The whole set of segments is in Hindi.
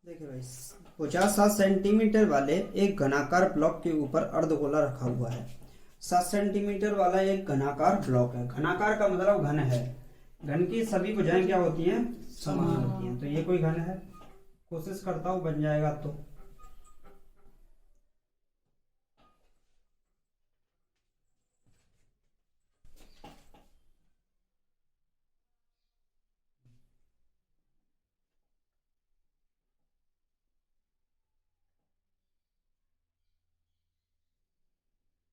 देखिए भाई 50-60 सेंटीमीटर वाले एक घनाकार ब्लॉक के ऊपर अर्धगोला रखा हुआ है। 7 सेंटीमीटर वाला एक घनाकार ब्लॉक है। घनाकार का मतलब घन है। घन की सभी भुजाएं क्या होती हैं? समान होती हैं। तो ये कोई घन है। कोशिश करता हूं बन जाएगा तो।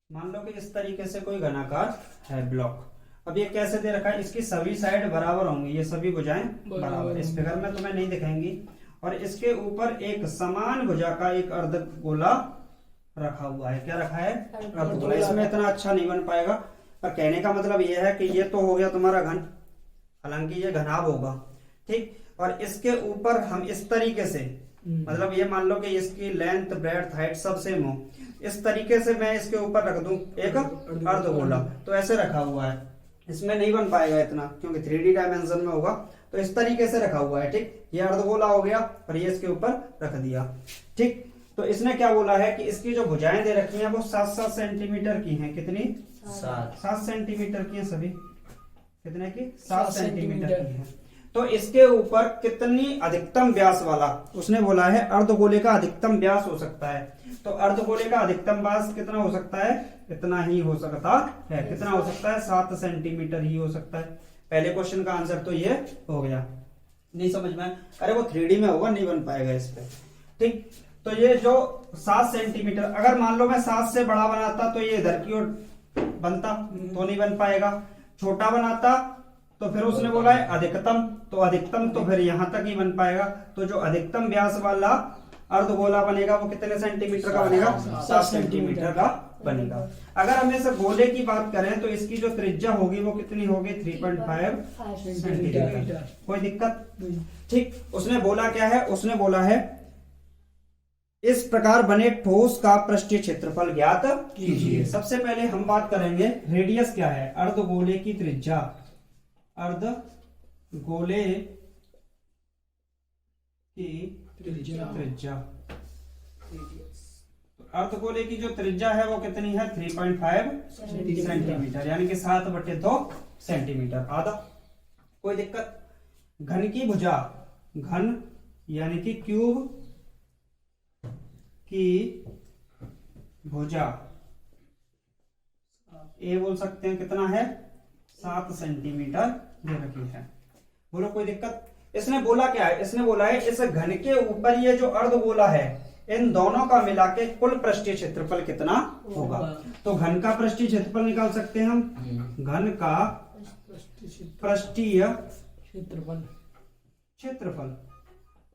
मान लो कि इस तरीके से कोई घनाकार है ब्लॉक। अब ये कैसे दे रखा है? इसकी सभी साइड बराबर होंगी, ये सभी भुजाएं बराबर। इस फिगर में तुम्हें नहीं दिखाएंगी। और इसके ऊपर एक समान भुजा का एक अर्धगोला रखा हुआ है। क्या रखा है? अर्धगोला। इसमें इतना अच्छा नहीं बन पाएगा, पर कहने का मतलब ये है कि ये तो हो गया तुम्हारा घन, हालांकि ये घनाभ होगा, ठीक। और इसके ऊपर हम इस तरीके से, मतलब ये मान लो कि इसकी लेंथ ब्रेड्थ हाइट सब सेम हो, इस तरीके से मैं इसके ऊपर रख दूं एक अर्धगोला, तो ऐसे रखा हुआ है। इसमें नहीं बन पाएगा इतना, क्योंकि 3D डायमेंशन में होगा। तो इस तरीके से रखा हुआ है, ठीक। ये अर्धगोला हो गया और ये इसके ऊपर रख दिया, ठीक। तो इसने क्या बोला है कि इसकी जो भुजाएं दे रखी हैं वो 7-7 सेंटीमीटर की हैं। कितनी? 7 सेंटीमीटर की हैं सभी। कितने की? 7 सेंटीमीटर की हैं। तो इसके ऊपर कितनी अधिकतम व्यास वाला, उसने बोला है अर्धगोले का अधिकतम व्यास हो सकता है। तो अर्धगोले का अधिकतम व्यास कितना हो सकता है? इतना ही हो सकता है। कितना हो सकता है? 7 सेंटीमीटर ही हो सकता है। पहले क्वेश्चन का आंसर तो ये हो गया। नहीं समझ में? अरे वो 3D में होगा, नहीं बन पाएगा इस पे, ठीक। तो ये जो 7 सेंटीमीटर, अगर मान लो मैं 7 से बड़ा बनाता तो ये इधर की ओर बनता, तो नहीं बन पाएगा। छोटा बनाता तो फिर उसने बोला है अधिकतम, तो अधिकतम तो फिर यहां तक ही बन पाएगा। तो जो अधिकतम व्यास वाला अर्धगोला बनेगा वो कितने सेंटीमीटर का बनेगा? 7 सेंटीमीटर का बनेगा। अगर हम इस गोले की बात करें तो इसकी जो त्रिज्या होगी वो कितनी होगी? 3.5 सेंटीमीटर। कोई दिक्कत? ठीक। उसने बोला क्या है? उसने बोला है इस प्रकार बने ठोस का पृष्ठीय क्षेत्रफल ज्ञात कीजिए। सबसे पहले हम बात करेंगे रेडियस क्या है? अर्धगोले की त्रिज्या। अर्धगोले की त्रिज्या। अर्धगोले की जो त्रिज्या है वो कितनी है? 3.5 सेंटीमीटर, यानी कि 7/2 सेंटीमीटर, आधा। कोई दिक्कत? घन की भुजा, घन यानी कि क्यूब की भुजा ए बोल सकते हैं, कितना है? 7 सेंटीमीटर दे रखी है। बोलो कोई दिक्कत? इसने बोला क्या है? इसने बोला है इस घन के ऊपर ये जो अर्धगोला है, इन दोनों का मिला के कुल पृष्ठीय क्षेत्रफल कितना होगा। तो घन का पृष्ठीय क्षेत्रफल निकाल सकते हैं हम। घन का पृष्ठीय क्षेत्रफल,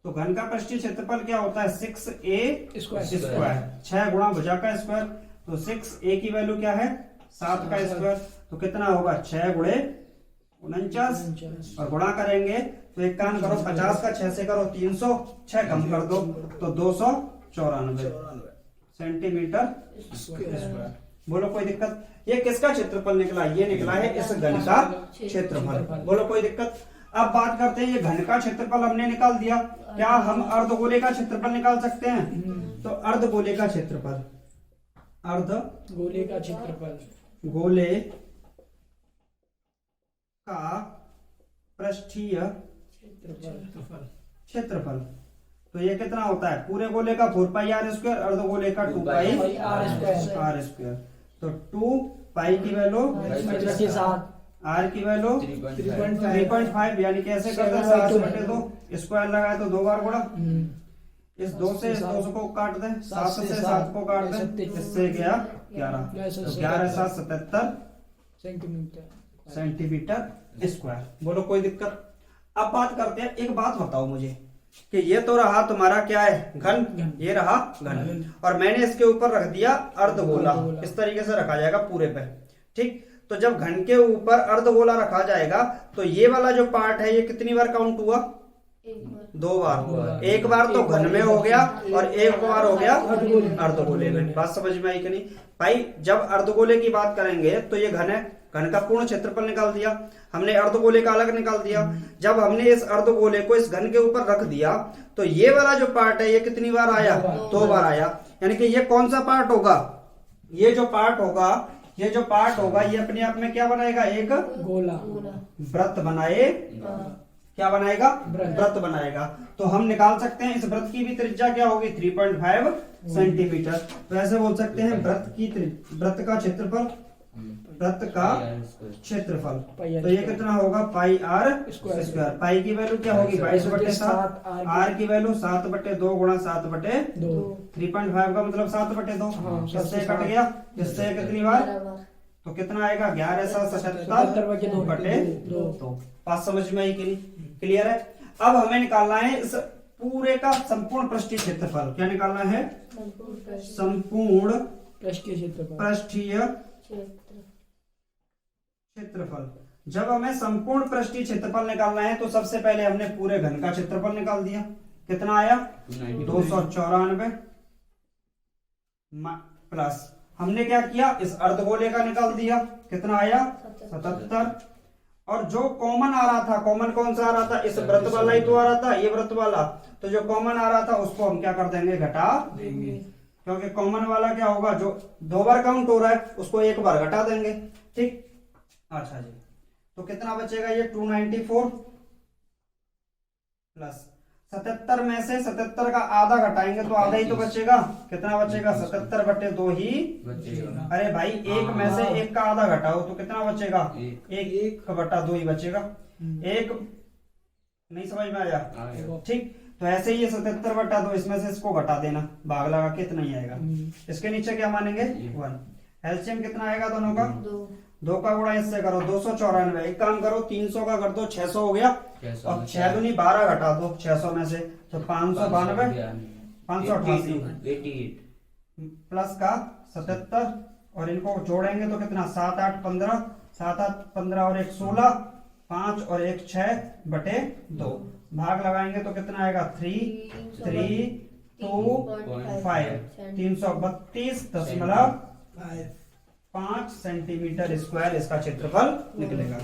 तो घन का पृष्ठीय क्षेत्रफल क्या होता है? 6a square. 6 गुणा भुजा का स्क्वायर, तो 6a की वैल्यू क्या है? 7 का स्क्वायर। तो कितना होगा? 6 गुणे 49, और गुणा करेंगे तो एक काम करो, 50 का 6 से करो 300, 6 कम कर दो तो 294 सेंटीमीटर स्क्वायर। बोलो कोई दिक्कत? ये किसका क्षेत्रफल निकला? ये निकला है इस घन का क्षेत्रफल। बोलो कोई दिक्कत? अब बात करते हैं, ये घन का क्षेत्रफल हमने निकाल दिया, क्या हम अर्धगोले का क्षेत्रफल निकाल सकते हैं? तो अर्धगोले का क्षेत्रफल, अर्धगोले का क्षेत्रफल, गोले का पृष्ठीय क्षेत्रफल, तो ये कितना होता है? पूरे गोले का 4πr स्क्वायर, अर्धगोले का 2πr स्क्वायर। तो 2π की वैल्यू, r की वैल्यू 3.5, यानी कि ऐसे कर दो 7/2 स्क्वायर लगाए तो 2 बार गुणा, इस 2 से इस 2 को काट दे, 7 से 7 को काट दे, इससे गया 11, तो 11 7 77 सेंटीमीटर स्क्वायर। बोलो कोई दिक्कत? अब बात करते हैं, एक बात बताओ मुझे कि ये तो रहा तुम्हारा क्या है? घन। ये रहा घन, और मैंने इसके ऊपर रख दिया अर्धगोला। इस तरीके से रखा जाएगा पूरे पे, ठीक। तो जब घन के ऊपर अर्धगोला रखा जाएगा तो ये वाला जो पार्ट है ये कितनी बार काउंट हुआ? 2 बार। एक बार तो घन में हो गया और एक बार हो गया अर्धगोले में। बात समझ में आई कि नहीं भाई? जब अर्धगोले की बात करेंगे तो ये घन है, घन का पूर्ण क्षेत्रफल निकाल दिया, हमने अर्धगोले का अलग निकाल दिया। जब हमने इस अर्धगोले को इस घन के ऊपर रख दिया तो ये वाला जो पार्ट है ये कितनी बार आया, 2 बार आया। यानी कि ये कौन सा पार्ट होगा, ये जो पार्ट होगा ये अपने आप में क्या बनाएगा, एक गोला वृत्त बनाए, क्या बनाएगा, वृत्त बनाएगा। तो हम निकाल सकते हैं इस वृत्त की भी त्रिज्या क्या होगी, 3.5 सेंटीमीटर। तो ऐसे बोल सकते हैं वृत्त का क्षेत्रफल, वृत्त का क्षेत्रफल। तो ये कितना होगा, पाई आर स्क्वायर। पाई की वैल्यू क्या होगी, 22/7, आर की वैल्यू 7/2 गुणा 7/2, 3.5 का मतलब 7/2। किससे कट गया, किससे कितनी बार, तो कितना आएगा, 1177/2। बात समझ में आई कि नहीं, क्लियर है। अब हमें निकालना है इस पूरे का संपूर्ण पृष्ठीय क्षेत्रफल। क्या निकालना है, संपूर्ण पृष्ठीय क्षेत्रफल। जब हमें संपूर्ण पृष्ठीय क्षेत्रफल निकालना है तो सबसे पहले हमने पूरे घन का क्षेत्रफल निकाल दिया, कितना आया, 294 प्लस हमने क्या किया, इस अर्धगोले का निकाल दिया, कितना आया, 77। और जो कॉमन आ रहा था, कॉमन कौन सा आ रहा था, इस वृत्त वाला ही तो आ रहा था, ये वृत्त वाला। तो जो कॉमन आ रहा था उसको हम क्या कर देंगे, घटा देंगे, क्योंकि कॉमन वाला क्या होगा, जो 2 बार काउंट हो रहा है उसको 1 बार घटा देंगे। ठीक, अच्छा जी। तो कितना बचेगा, ये 294 प्लस 77 में से 77 का आधा घटाएंगे तो आधा ही तो बचेगा। कितना बचेगा, 77/2 ही बचेगा। अरे भाई, 1 में से 1 का आधा घटाओ तो कितना बचेगा, 1/2 ही बचेगा। 1 नहीं समझ में आया, ठीक। तो ऐसे ही 77/2, इसमें से इसको घटा देना, भाग लगा के इतना ही आएगा। इसके नीचे क्या मानेंगे, 1। एलसीएम कितना आएगा दोनों का, 2 का गुणा इससे करो, 294। एक काम करो, 300 का कर दो, 600 हो गया। अब 6 दूनी 12 घटा दो 600 में से, तो 592, 588 प्लस का 77, और इनको जोड़ेंगे तो कितना, 7 8 15, 7 8 15 और 1 16, 5 और 1 6/2। भाग लगाएंगे तो कितना आएगा, 332.5, 332.5 सेंटीमीटर स्क्वायर इसका क्षेत्रफल निकलेगा।